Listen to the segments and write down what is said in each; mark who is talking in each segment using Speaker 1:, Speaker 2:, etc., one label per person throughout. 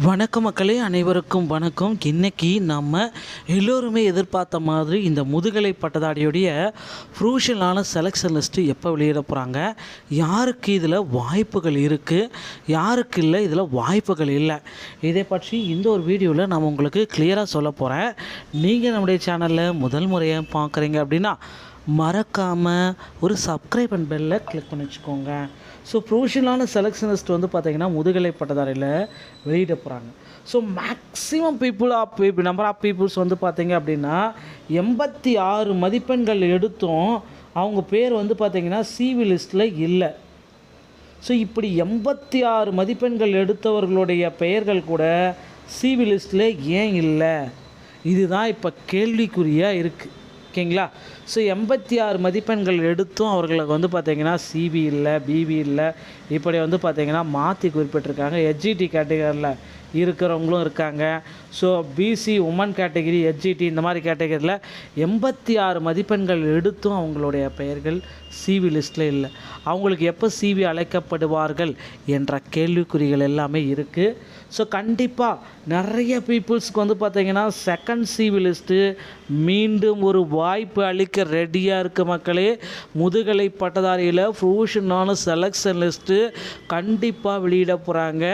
Speaker 1: வணக்கம் மக்களே, அனைவருக்கும் வணக்கம். இன்றைக்கி நம்ம எல்லோருமே எதிர்பார்த்த மாதிரி இந்த முதுகலை பட்டதாரியுடைய ப்ரூஷியலான செலெக்ஷன் லிஸ்ட்டு எப்போ வெளியிட போகிறாங்க, யாருக்கு இதில் வாய்ப்புகள் இருக்குது, யாருக்கு இல்லை இதில் வாய்ப்புகள் இல்லை, இதை பற்றி இந்த ஒரு வீடியோவில் நான் உங்களுக்கு கிளியராக சொல்ல போகிறேன். நீங்கள் நம்முடைய சேனலில் முதல் முறையாக பார்க்குறீங்க அப்படின்னா மறக்காமல் ஒரு சப்ஸ்கிரைப் அண்ட் பெல்லை கிளிக் பண்ணி வச்சுக்கோங்க. ஸோ ப்ரொஃபஷனலான செலெக்ஷனிஸ்ட் பார்த்திங்கன்னா முதுகலை பட்டதாரியில் வெளியிட போகிறாங்க. So maximum number of peoples பார்த்திங்க அப்படின்னா 86 மதிப்பெண்கள் எடுத்தும் அவங்க பேர் பார்த்திங்கன்னா சிவி லிஸ்ட்டில் இல்லை. ஸோ இப்படி 86 மதிப்பெண்கள் எடுத்தவர்களுடைய பெயர்கள் கூட சிவி லிஸ்ட்டில் ஏன் இல்லை, இதுதான் இப்போ கேள்விக்குறியாக இருக்குது. ஓகேங்களா? ஸோ 86 மதிப்பெண்கள் எடுத்தும் அவர்களுக்கு பார்த்திங்கன்னா சிபி இல்லை, பிபி இல்லை, இப்படி பார்த்திங்கன்னா மாற்றி குறிப்பிட்டிருக்காங்க. ஹெச்ஜிடி கேட்டகரியில் இருக்கிறவங்களும் இருக்காங்க. ஸோ பிசி உமன் கேட்டகிரி, ஹெச்ஜிடி இந்த மாதிரி கேட்டகரியில் 86 மதிப்பெண்கள் எடுத்தும் அவங்களுடைய பெயர்கள் சிவி லிஸ்ட்டில் இல்லை. அவங்களுக்கு எப்போ சிவி அழைக்கப்படுவார்கள் என்ற கேள்விக்குறிகள் எல்லாமே இருக்குது. ஸோ கண்டிப்பாக நிறைய பீப்புள்ஸ்க்கு பார்த்திங்கன்னா செகண்ட் சிவி லிஸ்ட்டு மீண்டும் ஒரு வாய்ப்பு அளிக்க ரெடியாக இருக்குது மக்களே. முதுகலை பட்டதாரியில் ப்ரொஃபஷனலான செலெக்ஷன் லிஸ்ட்டு கண்டிப்பாக வெளியிட போகிறாங்க.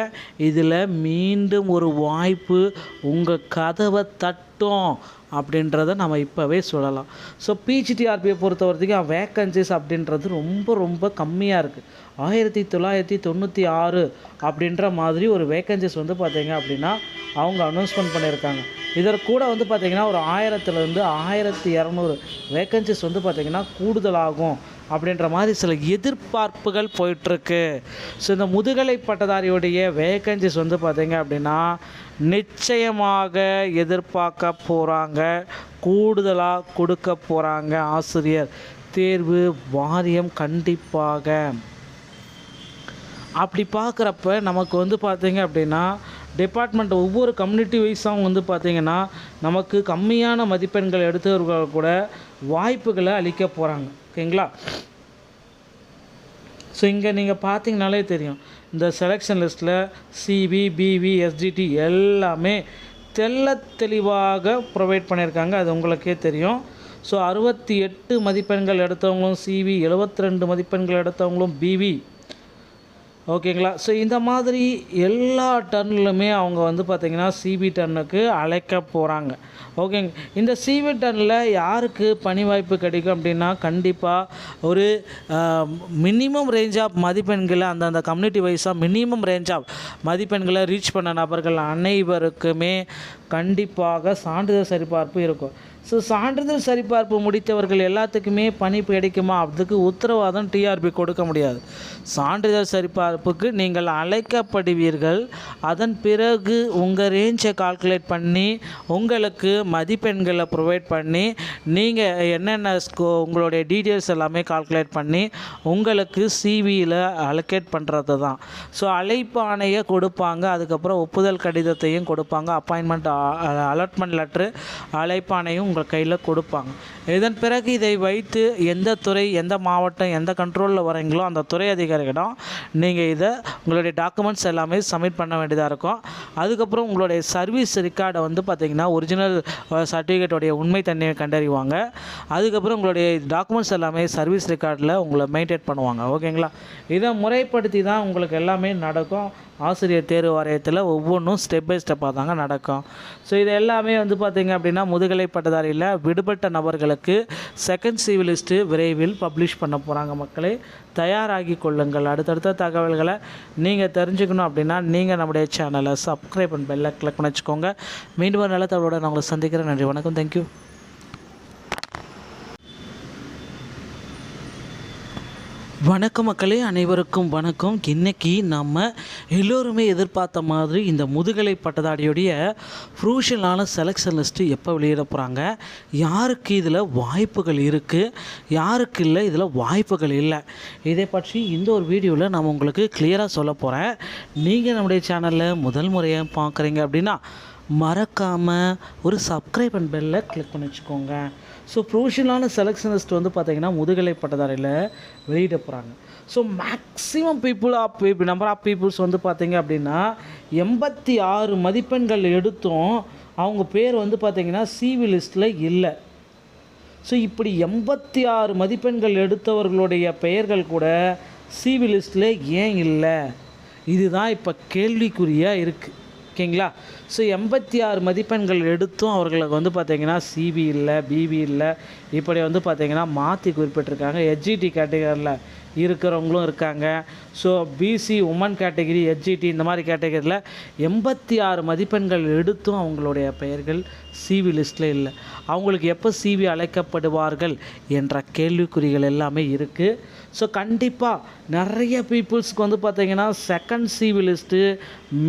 Speaker 1: இதில் மீண்டும் ஒரு வாய்ப்பு உங்கள் கதவை தட்டும் அப்படின்றத நம்ம இப்போவே சொல்லலாம். ஸோ பிஜிடிஆர்பியை பொறுத்த வரைக்கும் வேக்கன்சிஸ் அப்படின்றது ரொம்ப கம்மியாக இருக்குது. 1996 அப்படின்ற மாதிரி ஒரு வேக்கன்சிஸ் பார்த்திங்க அப்படின்னா அவங்க அனௌன்ஸ்மெண்ட் பண்ணியிருக்காங்க. இதற்கு கூட பார்த்திங்கன்னா ஒரு 1000லேருந்து 1200 வேக்கன்சிஸ் பார்த்திங்கன்னா கூடுதலாகும் அப்படின்ற மாதிரி சில எதிர்பார்ப்புகள் போயிட்டுருக்கு. ஸோ இந்த முதுகலை பட்டதாரியுடைய வேக்கன்சிஸ் பார்த்திங்க அப்படின்னா நிச்சயமாக எதிர்பார்க்க போகிறாங்க, கூடுதலாக கொடுக்க போகிறாங்க ஆசிரியர் தேர்வு வாரியம். கண்டிப்பாக அப்படி பார்க்குறப்ப நமக்கு பார்த்திங்க அப்படின்னா டிபார்ட்மெண்ட் ஒவ்வொரு கம்யூனிட்டி வைஸாகவும் பார்த்திங்கன்னா நமக்கு கம்மியான மதிப்பெண்கள் எடுத்தவர்கள் கூட வாய்ப்புகளை அளிக்க போகிறாங்க. ஓகேங்களா? ஸோ இங்கே நீங்கள் பார்த்தீங்கனாலே தெரியும், இந்த செலெக்ஷன் லிஸ்ட்டில் சிபி, பிவி, எஸ்டிடி எல்லாமே தெளிவாக ப்ரொவைட் பண்ணியிருக்காங்க. அது உங்களுக்கே தெரியும். ஸோ 68 மதிப்பெண்கள் எடுத்தவங்களும் சிவி, 72 மதிப்பெண்கள் எடுத்தவங்களும் பிவி. ஓகேங்களா? ஸோ இந்த மாதிரி எல்லா டர்ன்லுமே அவங்க பார்த்திங்கன்னா சிபி டர்னுக்கு அழைக்க போகிறாங்க. ஓகேங்க. இந்த சிவி டர்னில் யாருக்கு பணி வாய்ப்பு கிடைக்கும் அப்படின்னா கண்டிப்பாக ஒரு மினிமம் ரேஞ்ச் ஆஃப் மதிப்பெண்களை அந்தந்த கம்யூனிட்டி வைஸாக மினிமம் ரேஞ்ச் ஆஃப் மதிப்பெண்களை ரீச் பண்ண நபர்கள் அனைவருக்குமே கண்டிப்பாக சான்றிதழ் சரிபார்ப்பு இருக்கும். ஸோ சான்றிதழ் சரிபார்ப்பு முடித்தவர்கள் எல்லாத்துக்குமே பணி கிடைக்குமா? அதுக்கு உத்தரவாதம் டிஆர்பி கொடுக்க முடியாது. சான்றிதழ் சரிபார்ப்புக்கு நீங்கள் அழைக்கப்படுவீர்கள். அதன் பிறகு உங்கள் ரேஞ்சை கால்குலேட் பண்ணி உங்களுக்கு மதிப்பெண்களை ப்ரொவைட் பண்ணி நீங்கள் என்னென்ன உங்களுடைய டீட்டெயில்ஸ் எல்லாமே கால்குலேட் பண்ணி உங்களுக்கு சிவியில் அலோகேட் பண்ணுறது தான். ஸோ அழைப்பு ஆணையை கொடுப்பாங்க, அதுக்கப்புறம் ஒப்புதல் கடிதத்தையும் கொடுப்பாங்க, அப்பாயின்மெண்ட் அலாட்மெண்ட் லெட்ரு அழைப்பாணையும் உங்கள் கையில் கொடுப்பாங்க. இதன் பிறகு இதை வைத்து எந்த துறை, எந்த மாவட்டம், எந்த கண்ட்ரோலில் வரீங்களோ அந்த துறை அதிகாரிகளிடம் நீங்கள் இதை உங்களுடைய டாக்குமெண்ட்ஸ் எல்லாமே சப்மிட் பண்ண வேண்டியதாக இருக்கும். அதுக்கப்புறம் உங்களுடைய சர்வீஸ் ரெக்கார்டை பார்த்திங்கன்னா ஒரிஜினல் சர்டிஃபிகேட்டோடைய உண்மை தன்மையை கண்டறிவாங்க. அதுக்கப்புறம் உங்களுடைய டாக்குமெண்ட்ஸ் எல்லாமே சர்வீஸ் ரெக்கார்டில் உங்களை மெயின்டைன் பண்ணுவாங்க. ஓகேங்களா? இதை முறைப்படுத்தி தான் உங்களுக்கு எல்லாமே நடக்கும். ஆசிரியர் தேர்வு வாரியத்தில் ஒவ்வொன்றும் ஸ்டெப் பை ஸ்டெப்பாக தாங்க நடக்கும். ஸோ இது எல்லாமே பார்த்திங்க அப்படின்னா முதுகலை பட்டதாரியில் விடுபட்ட நபர்களுக்கு செகண்ட் சிவி லிஸ்ட்டு விரைவில் பப்ளிஷ் பண்ண போகிறாங்க. மக்களே, தயாராகி கொள்ளுங்கள். அடுத்தடுத்த தகவல்களை நீங்கள் தெரிஞ்சுக்கணும் அப்படின்னா நீங்கள் நம்முடைய சேனலை சப்ஸ்கிரைப் அண்ட் பெல்லை கிளிக் பண்ணி வச்சுக்கோங்க. மீண்டும் ஒரு நல்ல தகவலோடு நான் உங்களை சந்திக்கிறேன். நன்றி, வணக்கம், தேங்க்யூ. வணக்கம் மக்களே, அனைவருக்கும் வணக்கம். இன்றைக்கி நம்ம எல்லோருமே எதிர்பார்த்த மாதிரி இந்த முதுகலை பட்டதாரியுடைய ப்ரொஃபஷனலான செலெக்ஷன் லிஸ்ட்டு எப்போ வெளியிட போகிறாங்க, யாருக்கு இதில் வாய்ப்புகள் இருக்குது, யாருக்கு இல்லை இதில் வாய்ப்புகள் இல்லை, இதை பற்றி இந்த ஒரு வீடியோவில் நான் உங்களுக்கு கிளியராக சொல்ல போகிறேன். நீங்கள் நம்முடைய சேனலில் முதல் முறையாக பார்க்குறீங்க அப்படின்னா மறக்காமல் ஒரு சப்ஸ்கிரைப் அண்ட் பெல்லை கிளிக் பண்ணி வச்சுக்கோங்க. ஸோ ப்ரொஃபஷனலான செலெக்ஷனிஸ்ட் பார்த்திங்கன்னா முதுகலை பட்டதாரியில் வெளியிட போகிறாங்க. So maximum number of peoples வந்து பார்த்திங்க அப்படின்னா 86 மதிப்பெண்கள் எடுத்தும் அவங்க பேர் வந்து பார்த்திங்கன்னா சிவி லிஸ்ட்டில் இல்லை. ஸோ இப்படி 86 மதிப்பெண்கள் எடுத்தவர்களுடைய பெயர்கள் கூட சிவி லிஸ்ட்டில் ஏன் இல்லை? இதுதான் இப்போ கேள்விக்குறியாக இருக்குது. ஓகேங்களா? ஸோ 86 மதிப்பெண்கள் எடுத்தும் அவர்களுக்கு வந்து பார்த்திங்கன்னா சிவி இல்லை, பிவி இல்லை, இப்படி வந்து பார்த்திங்கன்னா மாற்றி குறிப்பிட்டிருக்காங்க. ஹெச்ஜிடி கேட்டகரியில் இருக்கிறவங்களும் இருக்காங்க. ஸோ பிசி உமன் கேட்டகிரி, ஹெச்ஜிடி இந்த மாதிரி கேட்டகரியில் 86 மதிப்பெண்கள் எடுத்தும் அவங்களுடைய பெயர்கள் சிவி லிஸ்ட்டில் இல்லை. அவங்களுக்கு எப்போ சிவி அழைக்கப்படுவார்கள் என்ற கேள்விக்குறிகள் எல்லாமே இருக்குது. ஸோ கண்டிப்பாக நிறைய பீப்புள்ஸ்க்கு வந்து பார்த்திங்கன்னா செகண்ட் சிவி லிஸ்ட்டு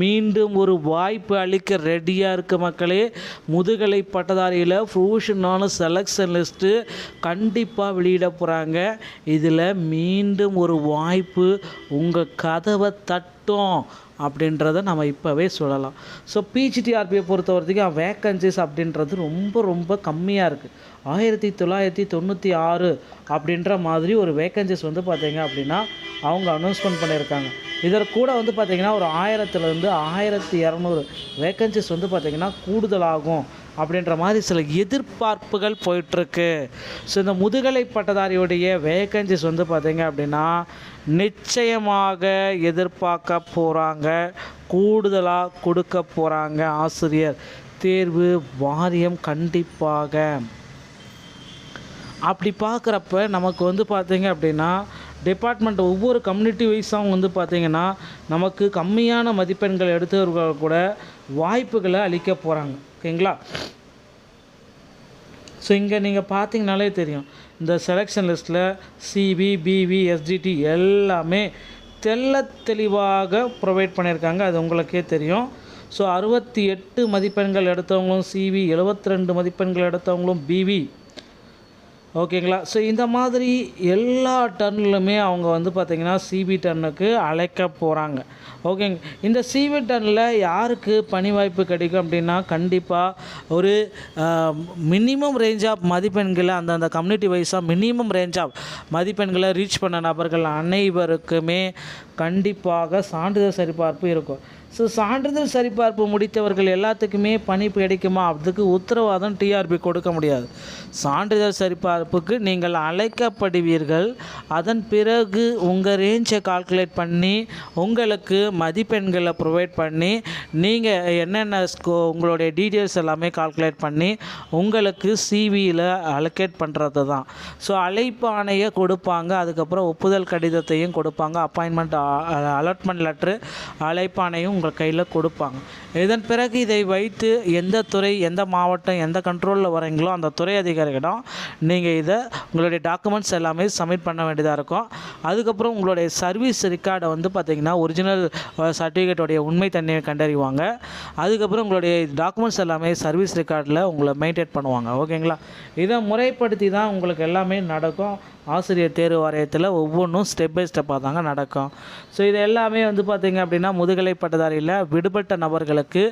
Speaker 1: மீண்டும் ஒரு வாய்ப்பு அளிக்க ரெடியாக இருக்க மக்களே. முதுகலை பட்டதாரியில் ப்ரொவிஷனான செலெக்ஷன் லிஸ்ட்டு கண்டிப்பாக வெளியிட போகிறாங்க. இதில் மீண்டும் ஒரு வாய்ப்பு உங்கள் கதவை தட்டும் அப்படின்றத நம்ம இப்போவே சொல்லலாம். ஸோ பிஜிடிஆர்பியை பொறுத்த வரைக்கும் வேக்கன்சிஸ் அப்படின்றது ரொம்ப ரொம்ப கம்மியாக இருக்குது. 1996 அப்படின்ற மாதிரி ஒரு வேக்கன்சிஸ் வந்து பார்த்திங்க அப்படின்னா அவங்க அனௌன்ஸ்மெண்ட் பண்ணியிருக்காங்க. இதற்கூட வந்து பார்த்திங்கன்னா ஒரு 1000லேருந்து 1200 வேக்கன்சிஸ் வந்து பார்த்திங்கன்னா கூடுதலாகும் அப்படின்ற மாதிரி சில எதிர்பார்ப்புகள் போயிட்டுருக்கு. ஸோ இந்த முதுகலை பட்டதாரியுடைய வேக்கன்சிஸ் வந்து பார்த்திங்க அப்படின்னா நிச்சயமாக எதிர்பார்க்க போகிறாங்க, கூடுதலாக கொடுக்க போகிறாங்க ஆசிரியர் தேர்வு வாரியம் கண்டிப்பாக. அப்படி பார்க்குறப்ப நமக்கு வந்து பார்த்திங்க அப்படின்னா டிபார்ட்மெண்ட் ஒவ்வொரு கம்யூனிட்டி வைஸாகவும் வந்து பார்த்திங்கன்னா நமக்கு கம்மியான மதிப்பெண்கள் எடுத்தவர்கள் கூட வாய்ப்புகளை அளிக்க போகிறாங்க. ஓகேங்களா? ஸோ இங்கே நீங்கள் பார்த்தீங்கனாலே தெரியும், இந்த செலெக்ஷன் லிஸ்ட்டில் சிவி, பிவி, எஸ்டிடி எல்லாமே தெளிவாக ப்ரொவைட் பண்ணியிருக்காங்க. அது உங்களுக்கே தெரியும். ஸோ 68 மதிப்பெண்கள் எடுத்தவங்களும் சிவி, 72 மதிப்பெண்கள் எடுத்தவங்களும் பிவி. ஓகேங்களா? ஸோ இந்த மாதிரி எல்லா டர்ன்லுமே அவங்க வந்து பார்த்திங்கன்னா சிவி டர்னுக்கு அழைக்க போகிறாங்க. ஓகேங்க. இந்த சிவி டர்னில் யாருக்கு பணி வாய்ப்பு கிடைக்கும் அப்படின்னா கண்டிப்பாக ஒரு மினிமம் ரேஞ்ச் ஆஃப் மதிப்பெண்களை அந்தந்த கம்யூனிட்டி வைஸாக மினிமம் ரேஞ்ச் ஆஃப் மதிப்பெண்களை ரீச் பண்ண நபர்கள் அனைவருக்குமே கண்டிப்பாக சான்றிதழ் சரிபார்ப்பு இருக்கும். ஸோ சான்றிதழ் சரிபார்ப்பு முடித்தவர்கள் எல்லாத்துக்குமே பணி கிடைக்குமா? அதுக்கு உத்தரவாதம் டிஆர்பி கொடுக்க முடியாது. சான்றிதழ் சரிபார்ப்புக்கு நீங்கள் அழைக்கப்படுவீர்கள். அதன் பிறகு உங்கள் ரேஞ்சை கால்குலேட் பண்ணி உங்களுக்கு மதிப்பெண்களை ப்ரொவைட் பண்ணி நீங்கள் என்னென்ன உங்களுடைய டீட்டெயில்ஸ் எல்லாமே கால்குலேட் பண்ணி உங்களுக்கு சிவியில் அலோகேட் பண்ணுறது தான். ஸோ அழைப்பு ஆணையை கொடுப்பாங்க, அதுக்கப்புறம் ஒப்புதல் கடிதத்தையும் கொடுப்பாங்க, அப்பாயின்மெண்ட் அலாட்மெண்ட் லெட்ரு அழைப்பானையும் உங்கள் கையில் கொடுப்பாங்க. இதன் பிறகு இதை வைத்து எந்த துறை, எந்த மாவட்டம், எந்த கண்ட்ரோலில் வரீங்களோ அந்த துறை அதிகாரிகளிடம் நீங்கள் இதை உங்களுடைய டாக்குமெண்ட்ஸ் எல்லாமே சப்மிட் பண்ண வேண்டியதாக இருக்கும். அதுக்கப்புறம் உங்களுடைய சர்வீஸ் ரெக்கார்டை வந்து பார்த்திங்கன்னா ஒரிஜினல் சர்டிஃபிகேட்டோடைய உண்மை தன்மையை கண்டறிவாங்க. அதுக்கப்புறம் உங்களுடைய டாக்குமெண்ட்ஸ் எல்லாமே சர்வீஸ் ரெக்கார்டில் உங்களை மெயின்டைன் பண்ணுவாங்க. ஓகேங்களா? இதை முறைப்படுத்தி தான் உங்களுக்கு எல்லாமே நடக்கும். ஆசிரியர் தேர்வு வாரியத்தில் ஒவ்வொன்றும் ஸ்டெப் பை ஸ்டெப்பாக தாங்க நடக்கும். ஸோ இது எல்லாமே வந்து பார்த்திங்க அப்படின்னா முதுகலை பட்டதாரியில் விடுபட்ட நபர்களுக்கு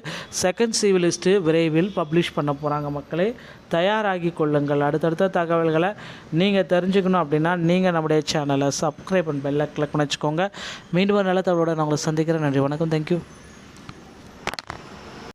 Speaker 1: செகண்ட் சிவி லிஸ்ட்டு விரைவில் பப்ளிஷ் பண்ண போகிறாங்க. மக்களே தயாராகி கொள்ளுங்கள். அடுத்தடுத்த தகவல்களை நீங்கள் தெரிஞ்சுக்கணும் அப்படின்னா நீங்கள் நம்முடைய சேனலை சப்ஸ்கிரைப் பண்ணி பெல்லை கிளிக் பண்ணி வச்சுக்கோங்க. மீண்டும் ஒரு நல்ல தகவலோடு நான் உங்களை சந்திக்கிறேன். நன்றி, வணக்கம், தேங்க்யூ.